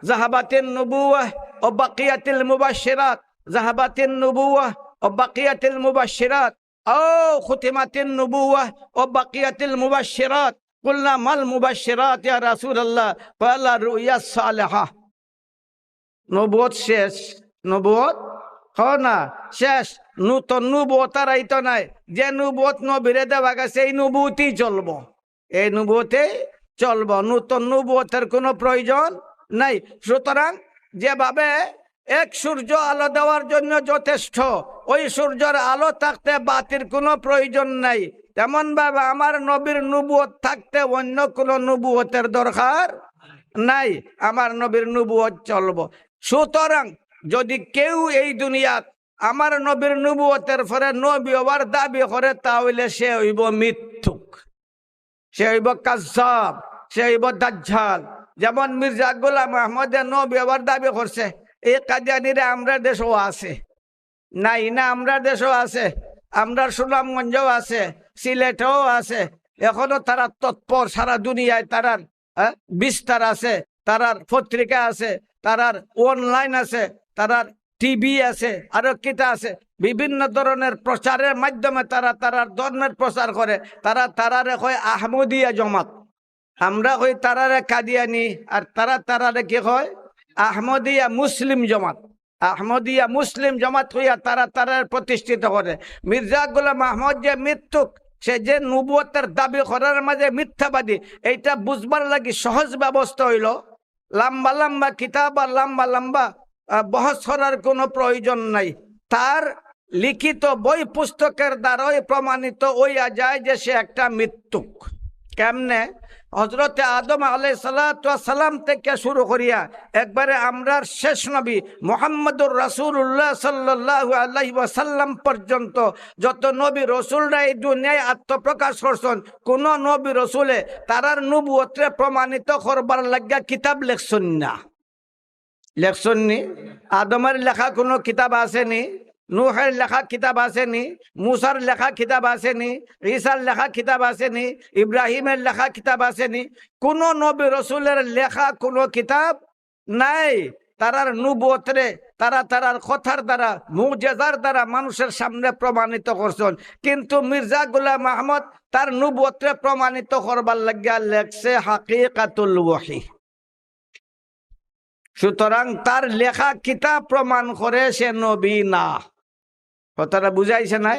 যাহাবাতিন নুবুওয়াহ ও বাকিয়াতিল মুবাশশিরাত, যাহাবাতিন নুবুওয়াহ ও বাকিয়াতিল মুবাশশিরাত, ও খুতিমাতিন নুবুওয়াহ ও বাকিয়াতিল মুবাশশিরাত। কুলনা মাল মুবাশশিরাত ইয়া রাসূলুল্লাহ? ক্বালা রুইয়া সালিহা। নবুয়ত শেষ, নবুয়ত না শেষ, নূতন নবুয়ত আর আইতো নাই। যে নবুয়ত নবীরে দেওয়া গেছে এই নবুয়তই চলবো, এই নবুয়তে চলবো, নূতন নবুয়তের কোনো প্রয়োজন নাই। সুতরাং যেভাবে এক সূর্য আলো দেওয়ার জন্য যথেষ্ট, ওই সূর্যের আলো থাকতে বাতির কোনো প্রয়োজন নাই, তেমন ভাবে আমার নবীর নবুয়ত থাকতে অন্য কোনো নবুয়তের দরকার নাই। আমার নবীর নবুয়ত চলবো। সুতরাং যদি কেউ এই দুনিয়াত আমার নবীর নবুয়তের পরে নবী হওয়ার দাবি করে, তাহলে সে হইব মিথ্যুক, সে হইব কায্যাব, সে হইব দাজ্জাল। যেমন মির্জা গোলাম আহমদের নবী হওয়ার দাবি করছে, এই কাদিয়ানিরা আমরা দেশও আছে, নাই না আমরা দেশও আছে, আমরা সুনামগঞ্জও আছে, সিলেটেও আছে, এখনো তারা তৎপর, সারা দুনিয়ায় তারার বিস্তার আছে, তারার পত্রিকা আছে, তারার অনলাইন আছে, তারার টিভি আছে, আরো কিতা আছে, বিভিন্ন ধরনের প্রচারের মাধ্যমে তারা তারার ধর্মের প্রচার করে। তারা তারারে কয় আহমদিয়া জমাত, আমরা কই তারারে কাদিয়ানি, আর তারা তারারে কি কয় আহমদিয়া মুসলিম জমাত। আহমদিয়া মুসলিম জমাত হইয়া তারা তারার প্রতিষ্ঠিত করে। মির্জা গোলাম আহমদ যে মৃত্যুক, সে যে নবুয়তের দাবি করার মাঝে মিথ্যাবাদী, এইটা বুঝবার লাগি সহজ ব্যবস্থা হইল, লম্বা লম্বা কিতাব আর লম্বা লম্বা বহস করার কোনো প্রয়োজন নাই। তার লিখিত বই পুস্তকের দ্বারাই প্রমাণিত হইয়া যায় যে সে একটা মৃত্যুক। কেমনে? হযরতে আদম আলাইহিস সালাম থেকে শুরু করিয়া একবারে আমরার শেষ নবী মুহাম্মদুর রাসূলুল্লাহ সাল্লাল্লাহু আলাইহি ওয়াসাল্লাম পর্যন্ত যত নবী রসুলরা এই দুনিয়ায় আত্মপ্রকাশ করছেন, কোন নবী রসুলে তারার নবুয়তরে প্রমাণিত করবার লাগিয়া কিতাব লেখছেন না। লেখছেন নি? আদমের লেখা কোনো কিতাব আসেনি, নূহের লেখা কিতাব আসেনি, মুসার লেখা কিতাব আসেনি, ঈসার লেখা কিতাব আসেনি, ইব্রাহিমের লেখা কিতাব আসেনি। কোন নবী রসুলের লেখা কোনো কিতাব নাই। তারার নবুয়তরে তারা তারার কথার দ্বারা, মুজিজার দ্বারা মানুষের সামনে প্রমাণিত করছেন। কিন্তু মির্জা গোলাম আহমদ তার নবুয়তরে প্রমাণিত করবার লাগিয়া লেখছে হাকিকাতুল ওয়াহি। সুতরাং তার লেখা কিতাব প্রমাণ করে সে নবী না। কথাটা বুঝাইছে না?